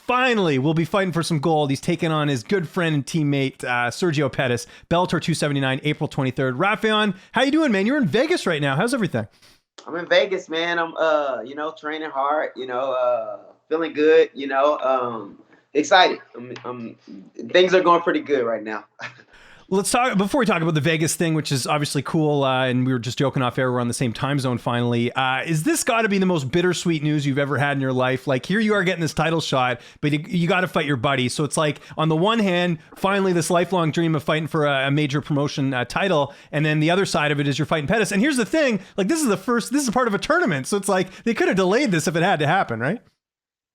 finally will be fighting for some gold. He's taking on his good friend and teammate, Sergio Pettis, Bellator 279, April 23rd. Raufeon, how you doing, man? You're in Vegas right now. How's everything? I'm in Vegas, man. I'm training hard, feeling good, excited. Things are going pretty good right now. Let's talk before we talk about the Vegas thing, which is obviously cool. And we were just joking off air. We're on the same time zone finally. Is this got to be the most bittersweet news you've ever had in your life? Like, here you are getting this title shot, but you got to fight your buddy. So it's like, on the one hand, finally this lifelong dream of fighting for a major promotion title. And then the other side of it is you're fighting Pettis. And here's the thing, like, this is part of a tournament. So it's like, they could have delayed this if it had to happen, right?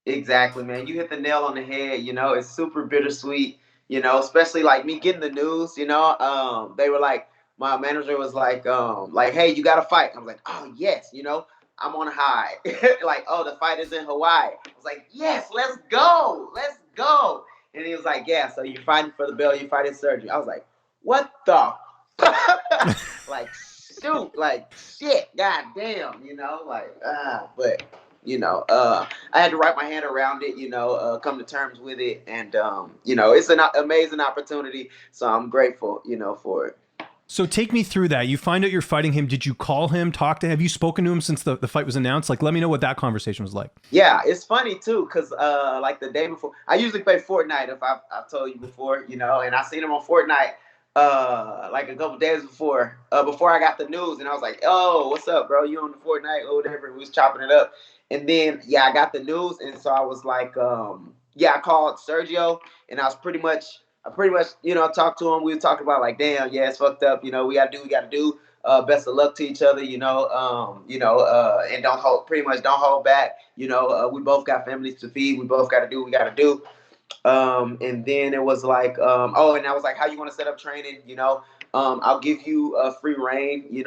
Exactly, man. You hit the nail on the head. It's super bittersweet. Especially like me getting the news. They were like, my manager was like, hey, you got to fight. I was like, oh yes, I'm on high. Like, oh, the fight is in Hawaii. I was like, yes, let's go. And he was like, yeah, so you're fighting for the belt. You're fighting Sergio. I was like, what the? Like, shoot, like, shit, goddamn, but. I had to wrap my hand around it, come to terms with it. And, it's an amazing opportunity. So I'm grateful, for it. So take me through that. You find out you're fighting him. Did you call him, talk to him? Have you spoken to him since the fight was announced? Like, let me know what that conversation was like. Yeah, it's funny, too, because like the day before, I usually play Fortnite, if I've told you before, and I seen him on Fortnite like a couple days before I got the news. And I was like, oh, what's up, bro? You on the Fortnite or whatever? We was chopping it up. And then, I got the news, and so I was like, I called Sergio, and I pretty much, talked to him. We were talking about like, damn, yeah, it's fucked up. We gotta do. Best of luck to each other, and don't hold back. We both got families to feed. We both got to do what we got to do. And then it was like, and I was like, how you want to set up training? I'll give you a free reign,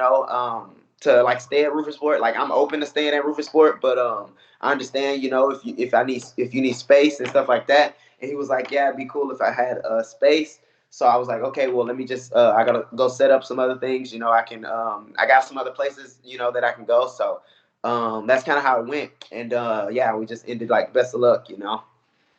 to like stay at Rufus Like, I'm open to staying at Rufus but I understand, if you need space and stuff like that. And he was like, yeah, it'd be cool if I had space. So I was like, okay, well, let me just I gotta go set up some other things. I can I got some other places, that I can go. So that's kind of how it went. And we just ended like best of luck.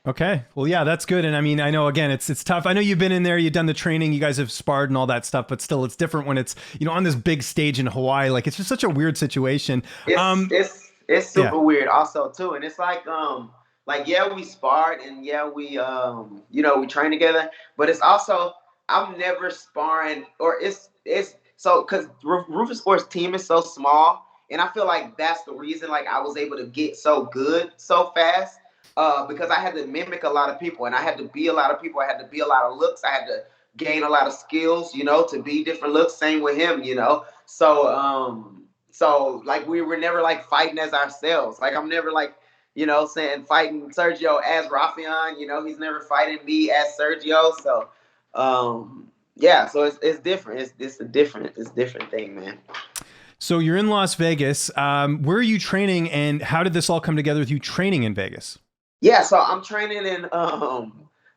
Okay. Well, yeah, that's good. And I mean, I know, again, it's tough. I know you've been in there, you've done the training, you guys have sparred and all that stuff, but still it's different when it's, on this big stage in Hawaii. Like, it's just such a weird situation. It's super weird also too. And it's like, yeah, we sparred and yeah, we we train together, but it's also, I'm never sparring, or it's so, cause Rufus Sports team is so small. And I feel like that's the reason, like, I was able to get so good so fast. Because I had to mimic a lot of people, and I had to be a lot of people. I had to be a lot of looks. I had to gain a lot of skills, to be different looks. Same with him, So like, we were never like fighting as ourselves. Like, I'm never like, saying fighting Sergio as Raufeon. He's never fighting me as Sergio. So, so it's different. It's a different thing, man. So you're in Las Vegas. Where are you training, and how did this all come together with you training in Vegas? Yeah, so I'm training at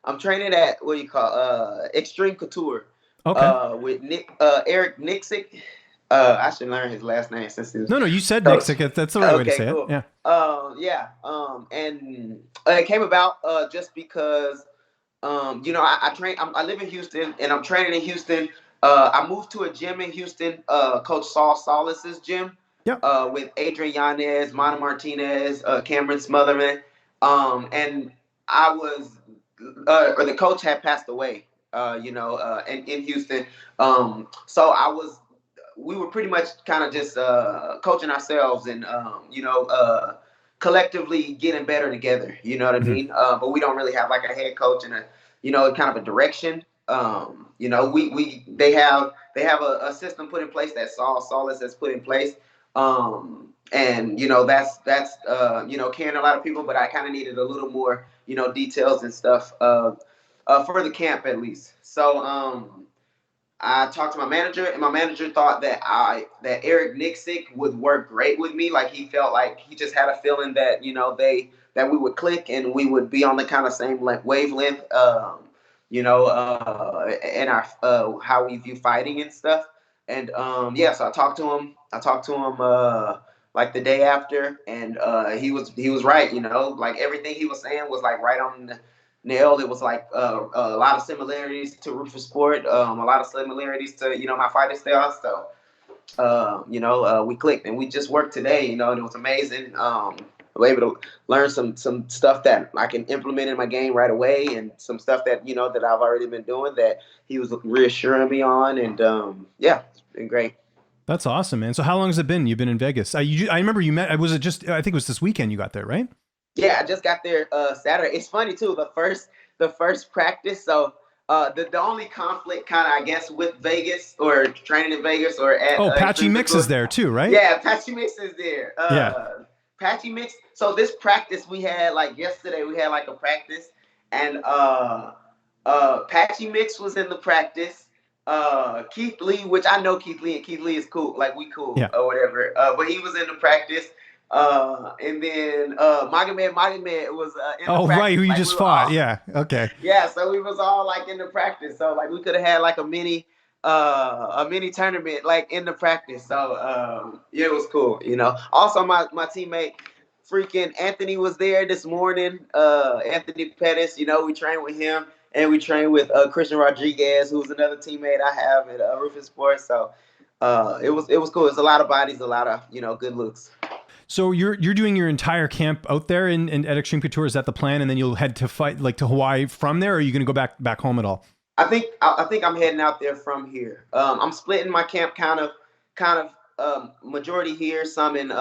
what do you call Xtreme Couture. Okay. With Eric Nixick. I should learn his last name since he was No, you said Nixick. That's the right way to say cool. it. Yeah. And it came about just because I live in Houston and I'm training in Houston. I moved to a gym in Houston, Coach Saul Solis's gym. Yeah. With Adrian Yanez, Mana Martinez, Cameron Smotherman. And I was, or the coach had passed away, in Houston. So we were pretty much kind of just coaching ourselves and, collectively getting better together. You know what I mean? But we don't really have like a head coach and kind of a direction. They have a system put in place that Solis has put in place. And that's carrying a lot of people, but I kind of needed a little more details and stuff for the camp at least. So I talked to my manager, and my manager thought that Eric Nixick would work great with me. Like, he felt like he just had a feeling that that we would click and we would be on the kind of same wavelength, and our how we view fighting and stuff. And so I talked to him. like the day after, and he was right. Like everything he was saying was like right on the nail. It was like a lot of similarities to Rufus Sport, a lot of similarities to my fighting style. So we clicked and we just worked today, and it was amazing. I was able to learn some stuff that I can implement in my game right away, and some stuff that that I've already been doing that he was reassuring me on, and yeah, it's been great. That's awesome, man. So how long has it been? You've been in Vegas. I remember you met. Was it just? I think it was this weekend you got there, right? Yeah, I just got there Saturday. It's funny too. The first practice. So the only conflict, kind of, I guess, with Vegas or training in Vegas or at Oh, Patchy Xtreme Mix is Couture. there too, right? Yeah, Patchy Mix is there. Yeah. Patchy Mix. So this practice we had, like yesterday, we had like a practice, and Patchy Mix was in the practice. Keith Lee, which I know Keith Lee, and Keith Lee is cool, like we cool Yeah. or whatever. But he was in the practice. And then Magomed was in the Oh, practice. right. Who you Like, we just were fought? all, Yeah. Okay. yeah, so we was all like in the practice. So like we could have had like a mini tournament like in the practice. So yeah, it was cool. Also my teammate freaking Anthony was there this morning. Anthony Pettis, we trained with him, and we trained with Christian Rodriguez, who's another teammate I have at Rufus Sports. So it was cool. It's a lot of bodies, a lot of good looks. So you're doing your entire camp out there in at Xtreme Couture. Is that the plan? And then you'll head to fight like to Hawaii from there, or are you going to go back home at all? I think I'm heading out there from here. I'm splitting my camp kind of majority here, some in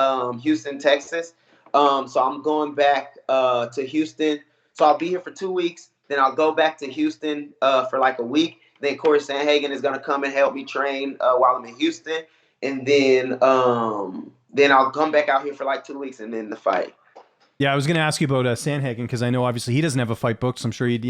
Houston, Texas. So I'm going back to Houston. So I'll be here for 2 weeks. Then I'll go back to Houston for like a week. Then Corey Sanhagen is going to come and help me train while I'm in Houston, and then I'll come back out here for like 2 weeks, and then the fight. Yeah, I was going to ask you about Sandhagen because I know obviously he doesn't have a fight book, so I'm sure he'd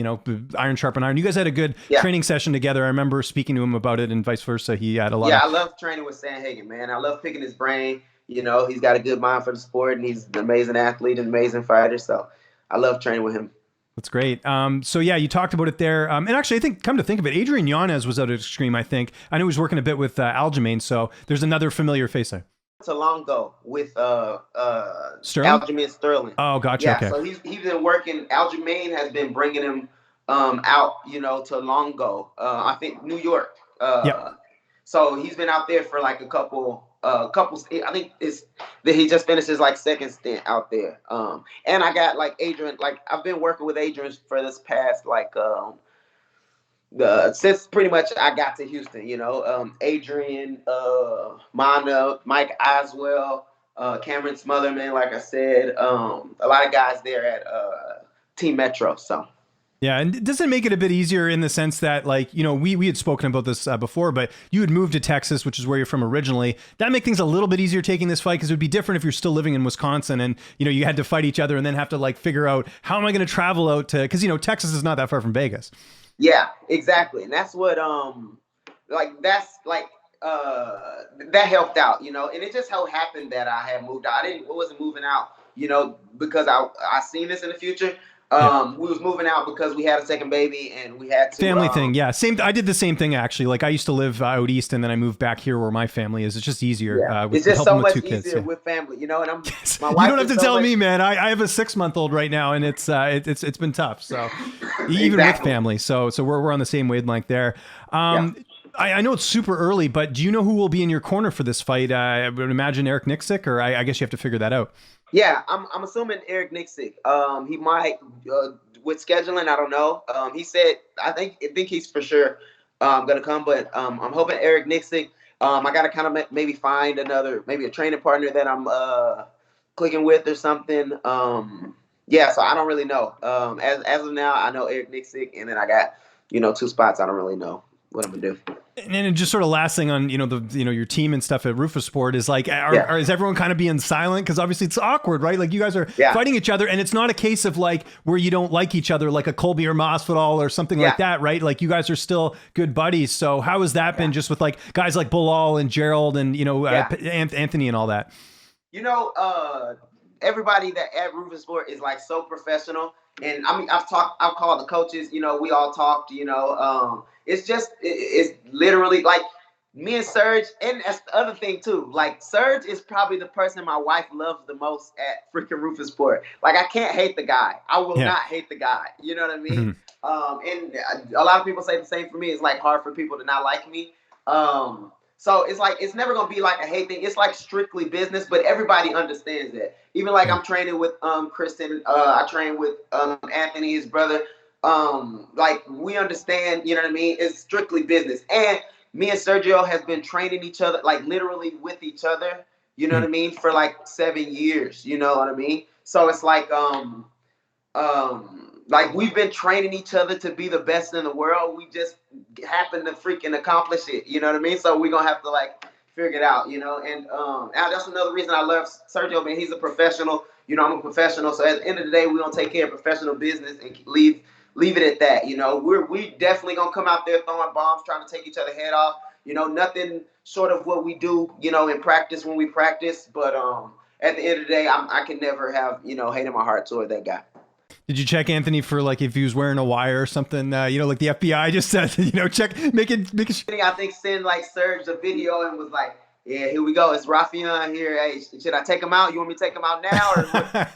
iron sharpen iron. You guys had a good training session together. I remember speaking to him about it, and vice versa. He had a lot. Yeah, I love training with Sanhagen, man. I love picking his brain. He's got a good mind for the sport, and he's an amazing athlete, an amazing fighter. So I love training with him. That's great. So yeah, you talked about it there. And actually, I think, come to think of it, Adrian Yanez was out at Xtreme, I think. I know he was working a bit with Aljamain, so there's another familiar face there. To Longo with Sterling? Aljamain Sterling. Oh, gotcha. Yeah, Okay. so he's been working. Aljamain has been bringing him out, to Longo. I think New York. Yep. So he's been out there for like a couple. I think it's that he just finished his like second stint out there. And I got like Adrian. Like I've been working with Adrian for this past like since pretty much I got to Houston, Adrian, Mana, Mike Oswell, Cameron Smotherman, like I said, a lot of guys there at Team Metro. So. Yeah, and does it make it a bit easier in the sense that, like, we had spoken about this before, but you had moved to Texas, which is where you're from originally. That make things a little bit easier taking this fight because it would be different if you're still living in Wisconsin and, you had to fight each other and then have to, like, figure out how am I going to travel out to, because, Texas is not that far from Vegas. Yeah, exactly. And that's what, that helped out, and it just so happened that I had moved out. I wasn't moving out, because I seen this in the future. We was moving out because we had a second baby and we had to family thing. Yeah. I did the same thing actually. Like I used to live out east and then I moved back here where my family is. It's just easier. Yeah. With it's just so much easier kids, with family, and I'm, my wife, you don't have to tell me, man. I have a 6-month-old right now and it's been tough. So even with family. So we're on the same wavelength there. I know it's super early, but do you know who will be in your corner for this fight? I would imagine Eric Nixick, or I guess you have to figure that out. Yeah, I'm assuming Eric Nixick. He might with scheduling. I don't know. He said I think he's for sure gonna come, but I'm hoping Eric Nixick. I gotta kind of maybe find maybe a training partner that I'm clicking with or something. Yeah, so I don't really know. As of now, I know Eric Nixick, and then I got 2 spots. I don't really know what I'm gonna do. And then just sort of last thing on your team and stuff at Rufus Sport is like, is everyone kind of being silent because obviously it's awkward, right? Like you guys are fighting each other, and it's not a case of like where you don't like each other, like a Colby or Masvidal or something like that, right? Like you guys are still good buddies. So how has that been, just with like guys like Bilal and Gerald and Anthony and all that? Everybody that at Rufus Sport is like so professional. And I mean, I've called the coaches, we all talked, it's just, it's literally like, me and Serge, and that's the other thing too. Like Serge is probably the person my wife loves the most at freaking Rufus Sport. Like I can't hate the guy. I will Yeah. not hate the guy. You know what I mean? Mm-hmm. And a lot of people say the same for me. It's like hard for people to not like me. So it's like it's never gonna be like a hate thing. It's like strictly business, but everybody understands that. Even like Yeah. I'm training with Kristen. I train with Anthony, his brother. Like we understand. You know what I mean? It's strictly business, and me and Sergio has been training each other, like literally with each other, you know what I mean, for like 7 years, you know what I mean? So it's like we've been training each other to be the best in the world. We just happen to freaking accomplish it, you know what I mean? So we're gonna have to like figure it out, you know. And that's another reason I love Sergio, man. He's a professional, you know, I'm a professional. So at the end of the day, we're gonna take care of professional business and leave it at that. You know, we definitely gonna come out there throwing bombs, trying to take each other head off. You know, nothing short of what we do, you know, in practice when we practice. But at the end of the day, I can never have, you know, hate in my heart toward that guy. Did you check Anthony for like if he was wearing a wire or something? You know, like the FBI just said, you know, check, make it. I think send like Serge a video and was like, yeah, here we go. It's Raufeon here. Hey, should I take him out? You want me to take him out now, or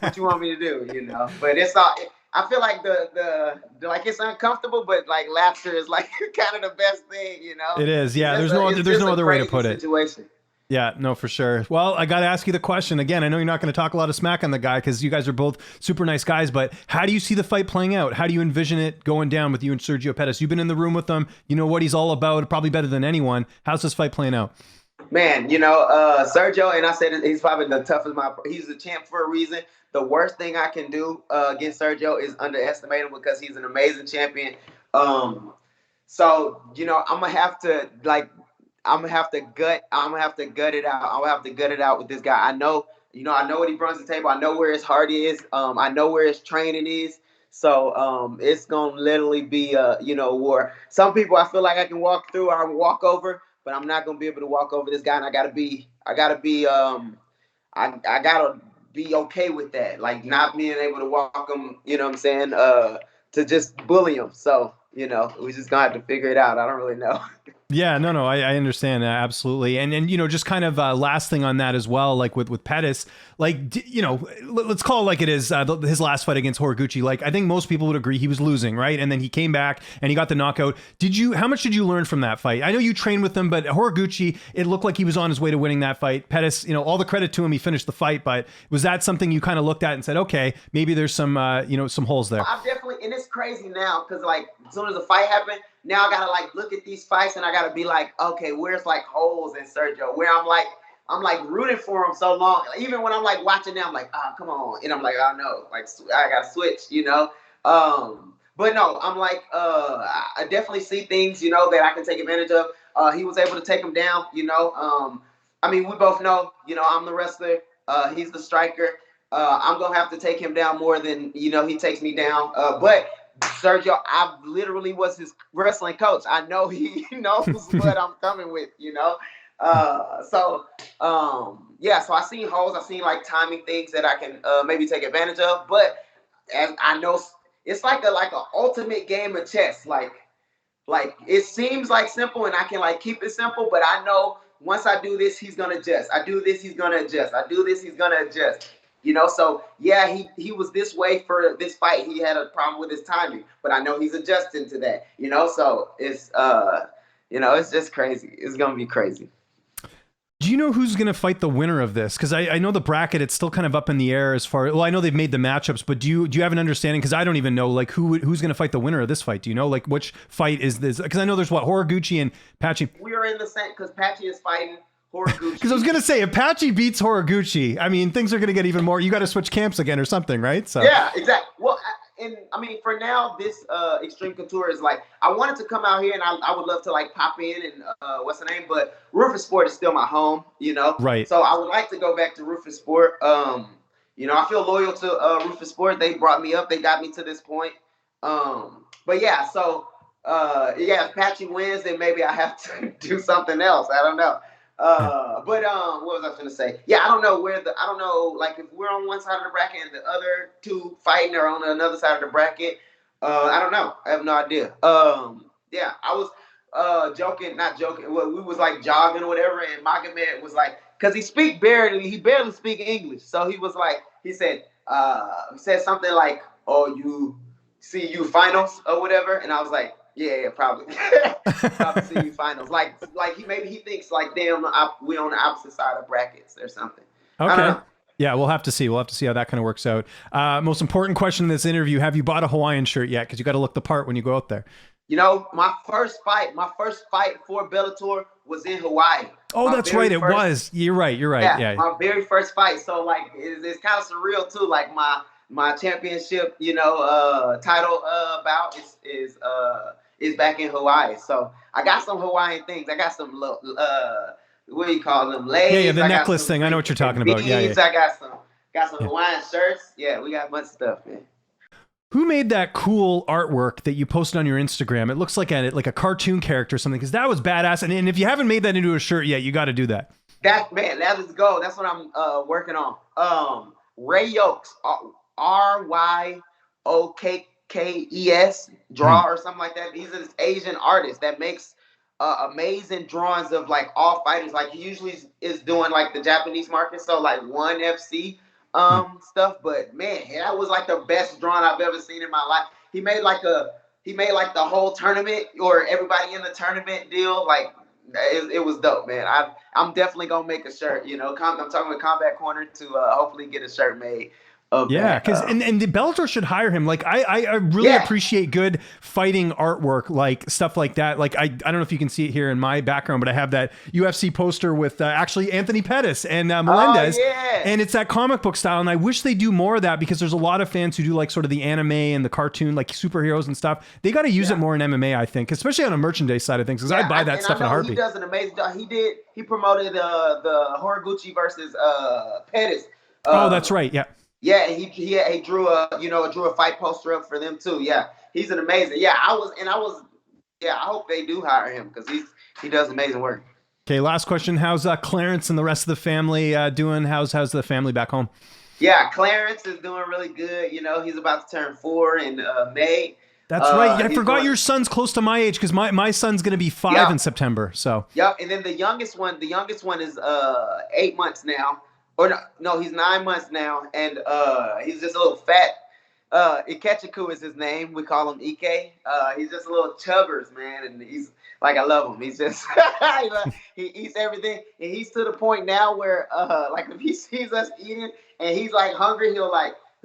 what you want me to do? You know, but it's all. I feel like the like it's uncomfortable, but like laughter is like kind of the best thing. You know, it is. Yeah, there's no other way to put it. Situation. Yeah, no, for sure. Well, I got to ask you the question again. I know you're not going to talk a lot of smack on the guy because you guys are both super nice guys, but how do you see the fight playing out? How do you envision it going down with you and Sergio Pettis? You've been in the room with him. You know what he's all about, probably better than anyone. How's this fight playing out? Man, you know, Sergio, and I said he's probably the toughest. He's the champ for a reason. The worst thing I can do against Sergio is underestimate him because he's an amazing champion. So you know, I'm gonna have to gut it out. I'm gonna have to gut it out with this guy. I know what he brings to the table. I know where his heart is. I know where his training is. So it's gonna literally be war. Some people I feel like I can walk through or walk over, but I'm not gonna be able to walk over this guy, and I gotta be okay with that. Like not being able to walk him, you know what I'm saying? To just bully him. So, you know, we just gonna have to figure it out. I don't really know. Yeah, no, I understand absolutely, and you know, just kind of last thing on that as well, like with Pettis, like you know, let's call it like it is. His last fight against Horiguchi, like I think most people would agree he was losing, right? And then he came back and he got the knockout. How much did you learn from that fight? I know you trained with him, but Horiguchi, it looked like he was on his way to winning that fight. Pettis, you know, all the credit to him, he finished the fight, but was that something you kind of looked at and said, okay, maybe there's some some holes there? I've definitely, and it's crazy now because like as soon as the fight happened. Now I gotta like look at these fights and I gotta be like, okay, where's like holes in Sergio? Where I'm like rooting for him so long. Even when I'm like watching now, I'm like, oh come on, and I'm like, oh no, like I gotta switch, you know. But no, I'm like, I definitely see things, you know, that I can take advantage of. He was able to take him down, you know. I mean, we both know, you know, I'm the wrestler. He's the striker. I'm gonna have to take him down more than he takes me down. But Sergio, I literally was his wrestling coach. I know he knows what I'm coming with, you know. So I seen holes. I seen like timing things that I can maybe take advantage of. But as I know, it's like a ultimate game of chess. Like it seems like simple, and I can like keep it simple. But I know once I do this, he's gonna adjust. I do this, he's gonna adjust. I do this, he's gonna adjust. You know, so yeah, he was this way for this fight. He had a problem with his timing, but I know he's adjusting to that. You know, so it's it's just crazy. It's gonna be crazy. Do you know who's going to fight the winner of this? Because I know the bracket, it's still kind of up in the air as far. Well, I know they've made the matchups, but do you have an understanding? Because I don't even know like who's going to fight the winner of this fight. Do you know like which fight is this? Because I know there's Horiguchi and Patchy. We are in the same because Patchy is fighting Horiguchi. Because I was gonna say, if Patchy beats Horiguchi, I mean, things are gonna get even more. You got to switch camps again or something, right? So yeah, exactly. Well, I mean, for now, this Xtreme Couture is like I wanted to come out here, and I would love to like pop in and what's the name, but Rufus Sport is still my home, you know. Right. So I would like to go back to Rufus Sport. You know, I feel loyal to Rufus Sport. They brought me up. They got me to this point. But yeah, so if Patchy wins, then maybe I have to do something else. I don't know. But what was I going to say? Yeah, I don't know like if we're on one side of the bracket and the other two fighting are on another side of the bracket. I don't know. I have no idea. Yeah, I was joking, not joking. Well, we was like jogging or whatever, and Magomed was like, because he barely speak English, so he was like, he said something like, "Oh, you finals or whatever," and I was like, "Yeah, probably, probably see you finals." Like maybe he thinks like, "Damn, we on the opposite side of brackets or something." I don't Okay. know. Yeah, we'll have to see. We'll have to see how that kind of works out. Most important question in this interview: have you bought a Hawaiian shirt yet? Because you got to look the part when you go out there. You know, my first fight for Bellator was in Hawaii. Oh, My that's very right. It first- was. You're right. You're right. Yeah, Yeah. my very first fight. So like, it's kind of surreal too. Like my championship, title bout is back in Hawaii. So I got some Hawaiian things. I got some little what do you call them? Legs. Yeah, the I got necklace some thing. I know what you're talking about. Yeah, beads. yeah. I got some Hawaiian shirts. Yeah, we got a bunch of stuff, man. Who made that cool artwork that you posted on your Instagram? It looks like a cartoon character or something, because that was badass. And if you haven't made that into a shirt yet, you got to do that. That is go. That's what I'm working on. Ray Yokes, Ryokes, draw or something like that. He's an Asian artist that makes amazing drawings of like all fighters. Like he usually is doing like the Japanese market, so like ONE FC stuff. But man, that was like the best drawing I've ever seen in my life. He made like the whole tournament or everybody in the tournament deal. Like it was dope, man. I'm definitely gonna make a shirt. I'm talking with Combat Corner to hopefully get a shirt made. Yeah, because and the Bellator should hire him. Like I really appreciate good fighting artwork, like stuff like that. Like I don't know if you can see it here in my background, but I have that UFC poster with actually Anthony Pettis and Melendez, and it's that comic book style. And I wish they do more of that, because there's a lot of fans who do like sort of the anime and the cartoon, like superheroes and stuff. They got to use it more in MMA, I think, especially on a merchandise side of things. Because I'd buy that stuff in a heartbeat. He does an amazing job. He promoted the Horiguchi versus Pettis. Oh, that's right. Yeah. Yeah, he drew a fight poster up for them too. Yeah, he's an amazing. Yeah, I hope they do hire him, because he does amazing work. Okay, last question. How's Clarence and the rest of the family doing? How's the family back home? Yeah, Clarence is doing really good. He's about to turn 4 in May. That's right. I forgot your son's close to my age, because my son's going to be 5 in September. So. Yep, and then the youngest one is 8 months now. Or no, he's 9 months now, and he's just a little fat. Ikechiku is his name. We call him Ike. He's just a little chubbers, man, and he's like, I love him. He's just he eats everything, and he's to the point now where like if he sees us eating and he's like hungry, he'll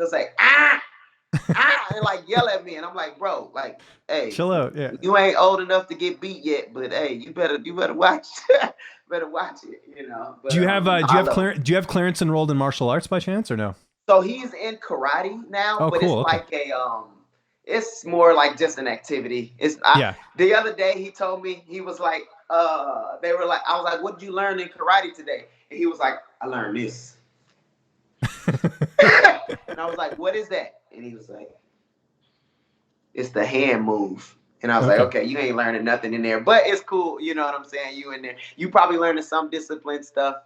say ah. And like yell at me, and I'm like, bro, like, hey, chill out. Yeah, you ain't old enough to get beat yet, but hey, you better watch, better watch it, But, do you have Clarence enrolled in martial arts by chance, or no? So he's in karate now, but cool. It's like it's more like just an activity. The other day he told me, he was like, I was like, what did you learn in karate today? And he was like, I learned this. And I was like, what is that? And he was like, it's the hand move. And I was like, okay, you ain't learning nothing in there, but it's cool. You know what I'm saying? You in there, you probably learning some discipline stuff,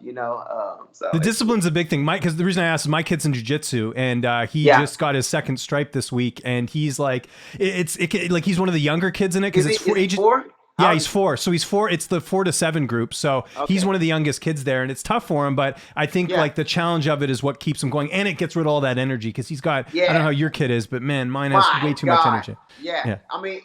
So the discipline's a big thing, Mike. Because the reason I asked is my kid's in jiu-jitsu, and he just got his second stripe this week, and he's like, like he's one of the younger kids in it, because it's age 4. Yeah, he's 4. So he's 4. It's the 4 to 7 group. So he's one of the youngest kids there, and it's tough for him. But I think like the challenge of it is what keeps him going, and it gets rid of all that energy, because he's got. I don't know how your kid is, but man, mine has way too much energy. Yeah. I mean,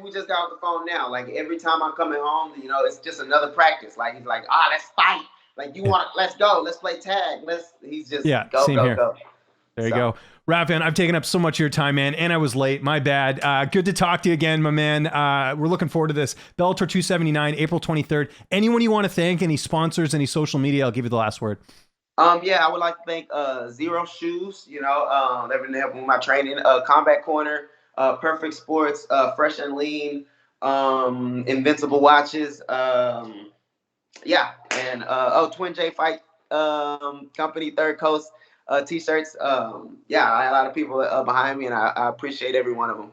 we just got off the phone now. Like every time I'm coming home, it's just another practice. Like he's like, let's fight. Like let's go, let's play tag. He's just go, same go, here. go. There you go. Raufeon, I've taken up so much of your time, man, and I was late. My bad. Good to talk to you again, my man. We're looking forward to this. Bellator 279, April 23rd. Anyone you want to thank, any sponsors, any social media, I'll give you the last word. I would like to thank Zero Shoes, they've been helping with my training, Combat Corner, Perfect Sports, Fresh and Lean, Invincible Watches, and Twin J Fight Company, Third Coast. T-shirts. I had a lot of people behind me, and I appreciate every one of them.